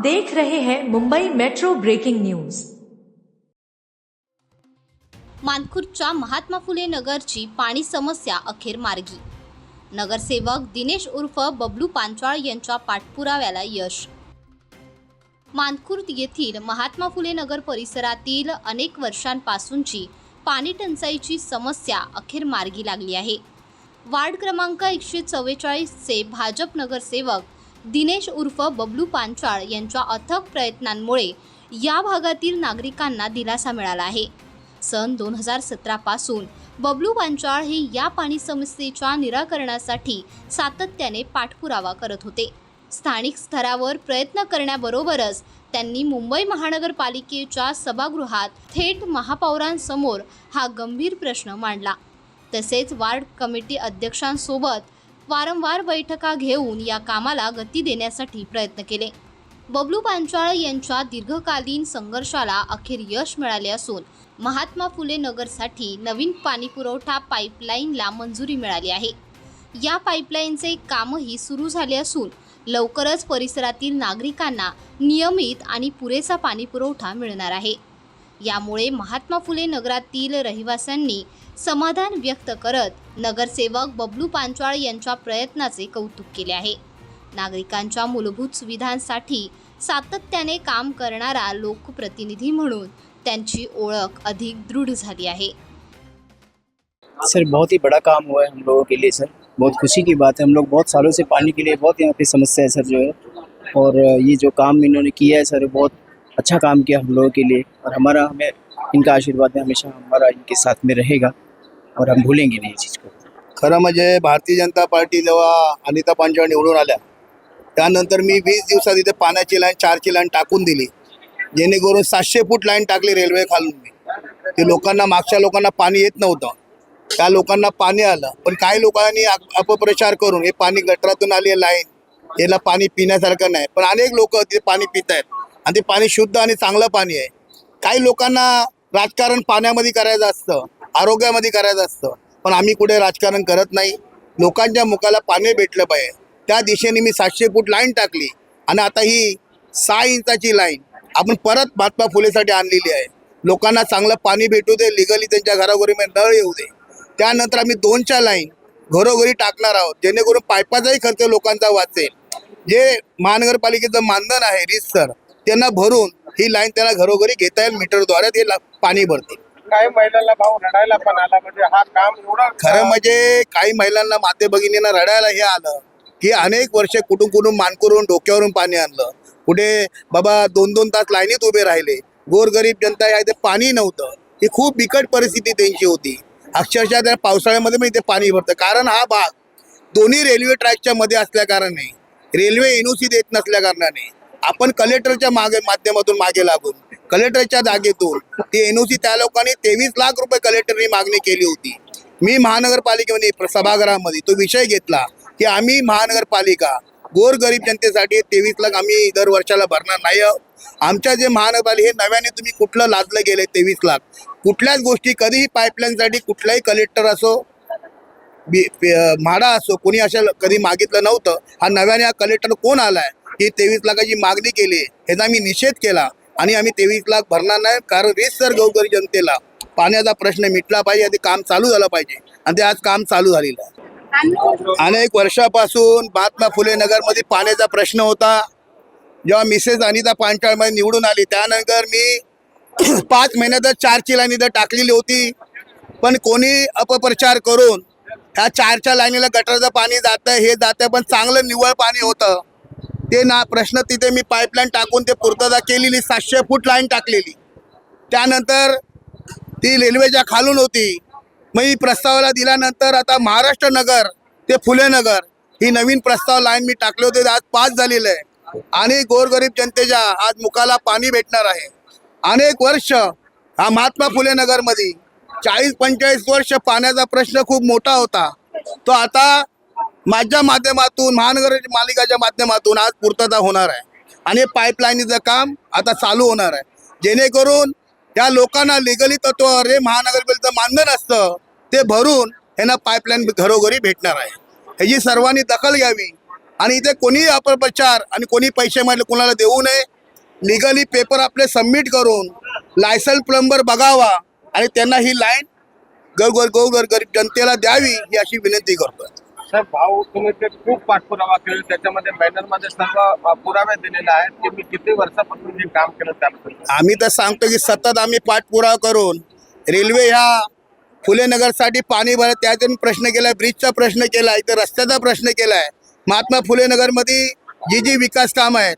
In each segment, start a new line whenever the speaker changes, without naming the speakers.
देख रहे हैं मुंबई मेट्रो ब्रेकिंग न्यूज।
मानखुर्दच्या महात्मा फुले नगरची पाणी समस्या अखेर मार्गी। नगरसेवक दिनेश उर्फ बबलू पांचाळ यांच्या पाठपुराव्याला यश। मानखुर्द येथील महात्मा फुले नगर परिसरातील अनेक वर्षांपासूनची पाणी टंचाईची समस्या अखेर मार्गी लागली आहे। वार्ड क्रमांक 144 चे भाजप नगरसेवक दिनेश उर्फ बबलू पांचाळ यांच्या अथक प्रयत्नांमुळे या भागातील नागरिकांना दिलासा मिळाला आहे। सन 2017 पासून बबलू पांचाळ हे या पाणी समस्येच्या निराकरणासाठी सातत्याने पाठपुरावा करत होते। स्थानिक स्तरावर प्रयत्न करण्याबरोबरच त्यांनी मुंबई महानगरपालिकेच्या सभागृहात थेट महापौरांसमोर हा गंभीर प्रश्न मांडला। तसेच वार्ड कमिटी अध्यक्षांसोबत वारंवार बैठका घेऊन या कामाला गती देण्यासाठी प्रयत्न केले। बबलू पांचाळ यांच्या दीर्घकालीन संघर्षाला अखेर यश मिळाले असून महात्मा फुले नगरसाठी नवीन पाणीपुरवठा पाईपलाईनला मंजुरी मिळाली आहे। या पाईपलाईनचे कामही सुरू झाले असून लवकरच परिसरातील नागरिकांना नियमित आणि पुरेसा पाणीपुरवठा मिळणार आहे। यामुळे महात्मा फुले नगरातील रहिवाशांनी समाधान व्यक्त करत नगरसेवक बबलू पांचाळ यांच्या प्रयत्नाचे कौतुक केले आहे। नागरिकांच्या मूलभूत सुविधांसाठी सातत्याने काम करणारा लोकप्रतिनिधी म्हणून त्यांची ओळख अधिक दृढ झाली आहे।
सर बहुत ही बड़ा काम हुआ है हम लोगों के लिए। सर बहुत खुशी की बात है। हम लोग बहुत सालों से पानी के लिए बहुत यहाँ पे समस्या है सर जो है, और ये जो काम इन्होंने किया है सर बहुत अच्छा काम किया हम लोगों के लिए, और हमें इनका आशीर्वाद है हमेशा हमारा इनके साथ में रहेगा और हम भूलेंगे नहीं चीज़ को।
खरं म्हणजे भारतीय जनता पार्टी जेव्हा अनिता पांचाळ निवडून आल्या त्यानंतर मी 20 दिवसात इथे पाण्याची लाईन 4ची लाईन टाकून दिली, जेणेकरून 700 फूट लाईन टाकली रेल्वे खालून। ते लोकांना मागच्या लोकांना पाणी येत नव्हतं, त्या लोकांना पाणी आलं। पण काही लोकांनी अपप्रचार करून हे पाणी गटरातून आली लाईन, याला पाणी पिण्यासारखं नाही, पण अनेक लोक ते पाणी पित आहेत आणि ते पाणी शुद्ध आणि चांगलं पाणी आहे। काही लोकांना राजकारण पाण्यामध्ये करायचं असतं, आरोग्यामध्ये करायचं असतं, पण आम्ही कुठे राजकारण करत नाही। लोकांच्या मुखाला पाणी भेटलं पाहिजे त्या दिशेने मी 700 फूट लाईन टाकली आणि आता ही 6 इंचाची लाईन आपण परत महात्मा फुलेसाठी आणलेली आहे। लोकांना चांगलं पाणी भेटू दे, लिगली त्यांच्या घराघरीमध्ये नळ येऊ दे। त्यानंतर आम्ही 2च्या लाईन घरोघरी टाकणार आहोत, जेणेकरून पाईपाचाही खर्च लोकांचा वाचेल। जे महानगरपालिकेचं मानधन आहे रीतसर त्यांना भरून ही लाईन त्यांना घरोघरी घेता येईल, मीटरद्वारे ते पाणी भरतील।
काही महिलांना भाऊ रडायला पण आला, म्हणजे हा काम एवढं
खरं म्हणजे काही महिलांना माते भगिनींना रडायला हे आलं की अनेक वर्ष कुठून मानकरून डोक्यावरून पाणी आणलं, कुठे बाबा 2-2 तास लाईनीत उभे राहिले, गोरगरीब जनता या इथे पाणी नव्हतं। ही खूप बिकट परिस्थिती त्यांची होती। अक्षरशः त्या पावसाळ्यामध्ये पण इथे पाणी भरतं, कारण हा भाग दोन्ही रेल्वे ट्रॅकच्या मध्ये असल्या कारणाने, रेल्वे एनओसी देत नसल्या कारणाने आपण कलेक्टरच्या माध्यमातून मागे लागून कलेक्टरच्या जागेतून ती एनओसी त्या लोकांनी 23 लाख रुपये कलेक्टरनी मागणी केली होती। मी महानगरपालिकेमध्ये सभागृहामध्ये तो विषय घेतला की आम्ही महानगरपालिका गोरगरीब जनतेसाठी 23 लाख आम्ही दर वर्षाला भरणार नाही। आमच्या जे महानगरपालिका हे नव्याने तुम्ही कुठलं लादलं गेले 23 लाख, कुठल्याच गोष्टी कधीही पाईपलाईनसाठी कुठलाही कलेक्टर असो म्हाडा असो कोणी अशा कधी मागितलं नव्हतं। हा नव्याने हा कलेक्टर कोण आलाय की 23 लाखाची मागणी केली, ह्याचा आम्ही निषेध केला आणि आम्ही 23 लाख भरणार नाही, कारण रीतसर गोरगरीब जनतेला पाण्याचा प्रश्न मिटला पाहिजे, ते काम चालू झालं पाहिजे आणि ते आज काम चालू झालेलं आहे। अनेक वर्षापासून महात्मा फुले नगरमध्ये पाण्याचा प्रश्न होता। जेव्हा मिसेस अनिता पांचाळ मध्ये निवडून आली त्यानंतर मी 5 महिन्यातच 4ची लाईन इथं टाकलेली होती, पण कोणी अपप्रचार करून ह्या 4च्या लाईनीला गटरचं पाणी जातं, हे जातं, पण चांगलं निव्वळ पाणी होतं ते ना प्रश्न तिथे मी पाईपलाईन टाकून ते पूर्तता केलेली, 700 फूट लाईन टाकलेली। त्यानंतर ती रेल्वेच्या खालून होती। मग ही प्रस्तावाला दिल्यानंतर आता महाराष्ट्र नगर ते फुले नगर ही नवीन प्रस्ताव लाईन मी टाकले होते, आज 5 झालेलं आहे आणि गोरगरीब जनतेच्या आज मुखाला पाणी भेटणार आहे। अनेक वर्ष हा महात्मा फुले नगरमध्ये 40-45 वर्ष पाण्याचा प्रश्न खूप मोठा होता, तो आता माझ्या माध्यमातून महानगरपालिकेच्या माध्यमातून आज पूर्तता होणार आहे आणि पाईपलाईनचं काम आता चालू होणार आहे, जेणेकरून त्या लोकांना लिगली तत्वावर हे महानगरपालिकेचं मानधन असतं ते भरून यांना पाईपलाईन घरोघरी भेटणार आहे। ह्याची सर्वांनी दखल घ्यावी आणि इथे कोणी अपप्रचार आणि कोणी पैसे मागले कोणाला देऊ नये. लिगली पेपर आपले सबमिट करून लायसन्स प्लंबर बघावा आणि त्यांना ही लाईन गरीब जनतेला द्यावी ही अशी विनंती करतोय.
सर भाऊ तुम्ही ते खूप पाठपुरावा केला, त्याच्यामध्ये बॅनरमध्ये सर्व पुरावे दिलेले आहेत की मी किती वर्षापासून जे काम केलं त्याबद्दल.
आम्ही तर सांगतो की सतत आम्ही पाठपुरावा करून रेल्वे ह्या फुले नगरसाठी पाणी भरत त्यातून प्रश्न केलाय, ब्रिजचा प्रश्न केलाय, इथं रस्त्याचा प्रश्न केलाय. महात्मा फुले नगरमध्ये जी विकास काम आहेत,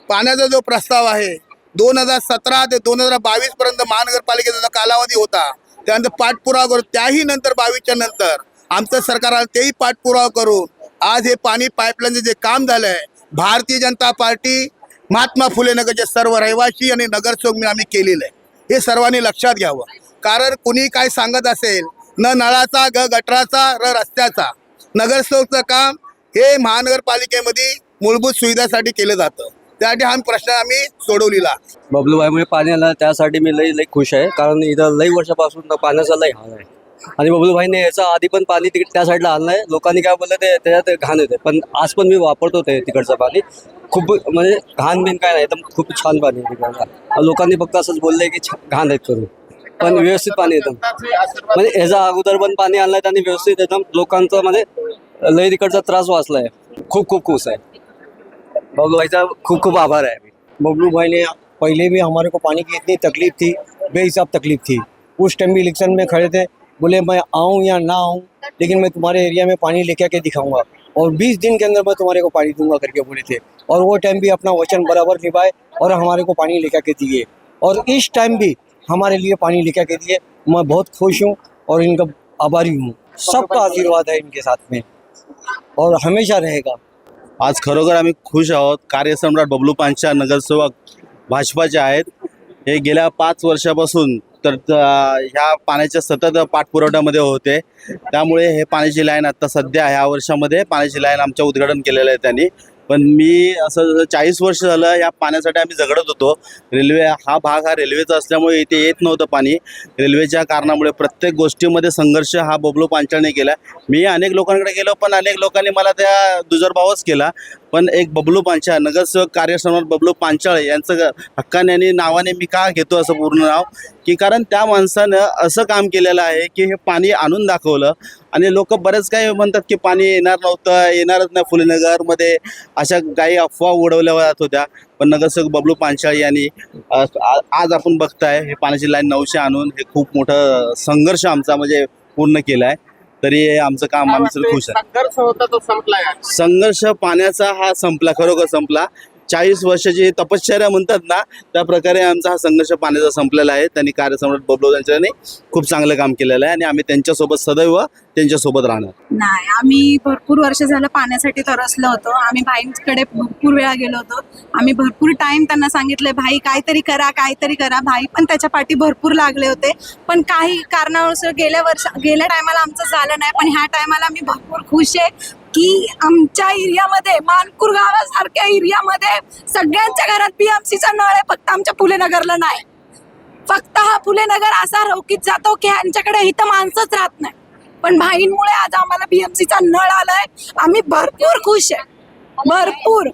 पाण्याचा जो प्रस्ताव आहे 2017 ते 2022 पर्यंत महानगरपालिकेचा कालावधी होता, त्यानंतर पाठपुरावा करून त्याही नंतर 22च्या नंतर आमचं सरकार आलं तेही पाठपुरावा करून आज हे पाणी पाईपलाईनचं जे काम झालं आहे, भारतीय जनता पार्टी महात्मा फुले नगरचे सर्व रहिवासी आणि नगरसेवक मी आम्ही केलेलं आहे. हे सर्वांनी लक्षात घ्यावं. कारण कुणी काय सांगत असेल, न नळाचा गटराचा रस्त्याचा, नगरसेवकचं काम हे महानगरपालिकेमध्ये मूलभूत सुविधासाठी केलं जातं. त्यासाठी हा प्रश्न आम्ही सोडवलेला.
बबलूभाईमुळे पाणी आलं त्यासाठी मी लई खुश आहे, कारण इथं लई वर्षापासून पाण्याचा लई हाल आहे. आणि बबलूभाईने याचा आधी पण पाणी त्या साईडला आणलं आहे. लोकांनी काय बोललं ते त्याच्यात घाण येते, पण आज पण मी वापरतो ते तिकडचं पाणी. खूप म्हणजे घाण बिन काय नाही, एकदम खूप छान पाणी आहे तिकडचं. लोकांनी फक्त असंच बोललंय की घाण आहेत करून, पण व्यवस्थित पाणी येतं. म्हणजे ह्याचा अगोदर पण पाणी आणलंय आणि व्यवस्थित एकदम लोकांचं म्हणजे लई तिकडचा त्रास वाचलाय. खूप खूप खुश आहे. बबलू भाई का खूब खूब आभार है.
बबलू भाई ने पहले भी हमारे को पानी की इतनी तकलीफ थी, बेहिसाब तकलीफ थी. उस टाइम भी इलेक्शन में खड़े थे, बोले मैं आऊँ या ना आऊँ, लेकिन मैं तुम्हारे एरिया में पानी लेके आके दिखाऊंगा और 20 दिन के अंदर मैं तुम्हारे को पानी दूंगा करके बोले थे. और वो टाइम भी अपना वचन बराबर निभाए और हमारे को पानी लेके आके दिए. और इस टाइम भी हमारे लिए पानी लेके आके दिए. मैं बहुत खुश हूँ और इनका आभारी हूँ. सबका आशीर्वाद है इनके साथ में और हमेशा रहेगा.
आज खरोखर आम्ही खुश आहोत. कार्यसम्राट बबलू पांचाळ नगरसेवक भाजपाचे आहेत. हे गेल्या 5 वर्षापासून तर ह्या पाण्याच्या सतत पाठपुरवठ्यामध्ये होते. त्यामुळे हे पाण्याची लाईन आता सध्या ह्या वर्षामध्ये पाण्याची लाईन आमच्या उद्घाटन केलेलं आहे त्यांनी. पण मी असं 40 वर्ष झालं या पाण्यासाठी आम्ही झगडत होतो. रेल्वे हा भाग हा रेल्वेचा असल्यामुळे इथे येत नव्हतं पाणी. रेल्वेच्या कारणामुळे प्रत्येक गोष्टीमध्ये संघर्ष हा बबलू पांचाळने केला. मी अनेक लोकांकडे गेलो, पण अनेक लोकांनी मला त्या दुजोरभावच केला. पण एक बबलू पांचाळ नगरसेवक कार्यसम्राट बबलू पांचाळ यांचं हक्काने आणि नावाने मी का घेतो असं पूर्ण नाव, की कारण त्या माणसानं असं काम केलेलं आहे की हे पाणी आणून दाखवलं. आणि लोक बरेच काही म्हणतात की पाणी येणार नव्हतं, येणारच नाही फुलेनगरमध्ये, अशा काही अफवा उडवल्या जात होत्या. पण नगरसेवक बबलू पांचाळ यांनी आज आपण बघताय हे पाण्याची लाईन 900 आणून हे खूप मोठं संघर्ष आमचा म्हणजे पूर्ण केला आहे. तरी आमचं काम आम्ही सगळं खुश आहे.
संघर्ष होता तो संपलाय.
संघर्ष पाण्याचा हा संपला, खरोखर संपला. 40 वर्षाची तपश्चर्या म्हणतात ना, त्या प्रकारे आमचा हा संघर्ष पाण्याचा संपलेला आहे. त्यांनी कार्यसम्राट बबलू यांच्याने खूप चांगलं काम केलेलं आहे आणि आम्ही त्यांच्यासोबत सदैव त्यांच्यासोबत राहणार.
नाही, आम्ही भरपूर वर्ष झालं पाण्यासाठी तरसलो होतो. आम्ही भाईंकडे भरपूर वेळा गेलो होतो. आम्ही भरपूर टाइम त्यांना सांगितलंय भाई काहीतरी करा, काहीतरी करा. भाई पण त्याच्या पाठी भरपूर लागले होते. पण काही कारणावरून गेल्या टायमाला आमचं झालं नाही. पण ह्या टायमाला आम्ही भरपूर खुश आहे की आमच्या एरियामध्ये मानपूर गावासारख्या एरियामध्ये सगळ्यांच्या घरात बीएमसीचा नळ आहे. फक्त आमच्या फुलेनगरला नाही. फक्त हा फुलेनगर असा रोखीत जातो की ह्यांच्याकडे इथं माणसंच राहत नाही. पण भाईंमुळे आज आम्हाला बीएमसीचा नळ आलाय. आम्ही भरपूर खुश आहे, भरपूर.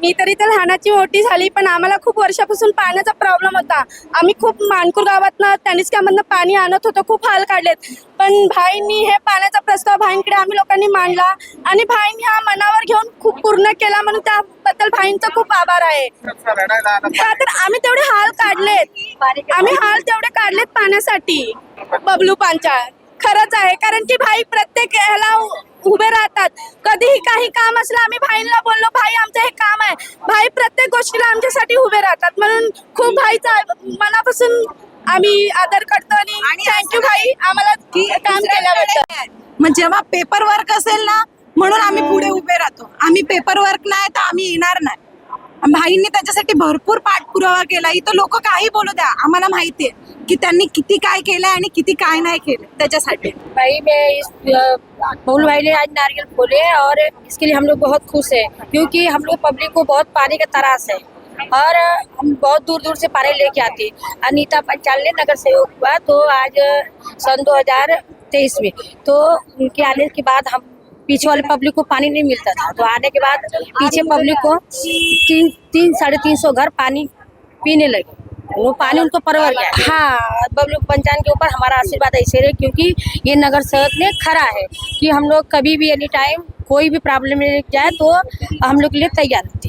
मी तरी इथे लहानाची मोठी झाली, पण आम्हाला खूप वर्षापासून पाण्याचा प्रॉब्लेम होता. आम्ही खूप मानपूर गावातनं त्यानिसक्यामधनं पाणी आणत होतो, खूप हाल काढलेत. पण भाईंनी हे पाण्याचा प्रस्ताव भाईंकडे आम्ही लोकांनी मांडला आणि भाईंनी हा मनावर घेऊन खूप पूर्ण केला, म्हणून त्याबद्दल भाईंचा खूप आभार आहे. तर आम्ही तेवढे हाल काढलेत पाण्यासाठी. बबलू पांचाळ खरंच आहे, कारण की भाई प्रत्येक ह्याला उभे राहतात. कधीही काही काम असलं आम्ही भाईंना बोललो भाई आमचं हे काम आहे, भाई प्रत्येक गोष्टीला आमच्यासाठी उभे राहतात. म्हणून खूप भाईचा मनापासून आम्ही आदर करतो आणि थँक्यू भाई आम्हाला काम केल्याबद्दल.
मग जेव्हा पेपर वर्क असेल ना, म्हणून आम्ही पुढे उभे राहतो. आम्ही पेपर वर्क नाही तर आम्ही येणार नाही. भाईंनी त्याच्यासाठी भरपूर पाठपुरावा केला. इथं लोक काही बोलू द्या, आम्हाला माहिती आहे की त्यांनी किती काय केलंय आणि किती काय नाही केलं त्याच्यासाठी.
भाई बबलू भाई ने आज नारियल खोले और इसके लिए हम लोग बहुत खुश हैं, क्योंकि हम लोग पब्लिक को बहुत पानी का त्रास है और हम बहुत दूर दूर से पानी लेके आते. अनीता पांचाल ने नगर सेवक हुआ तो आज सन 2023 में, तो उनके आने के बाद हम पीछे वाले पब्लिक को पानी नहीं मिलता था, तो आने के बाद पीछे पब्लिक को 300-350 घर पानी पीने लगे, वो पानी उनको परवर गया। हाँ, बबलू पंचायत के ऊपर हमारा आशीर्वाद ऐसे रहे, क्योंकि ये नगर सेवक ने खरा है कि हम लोग कभी भी एनी टाइम कोई भी प्रॉब्लम में जाए तो हम लोग के लिए तैयार होते हैं।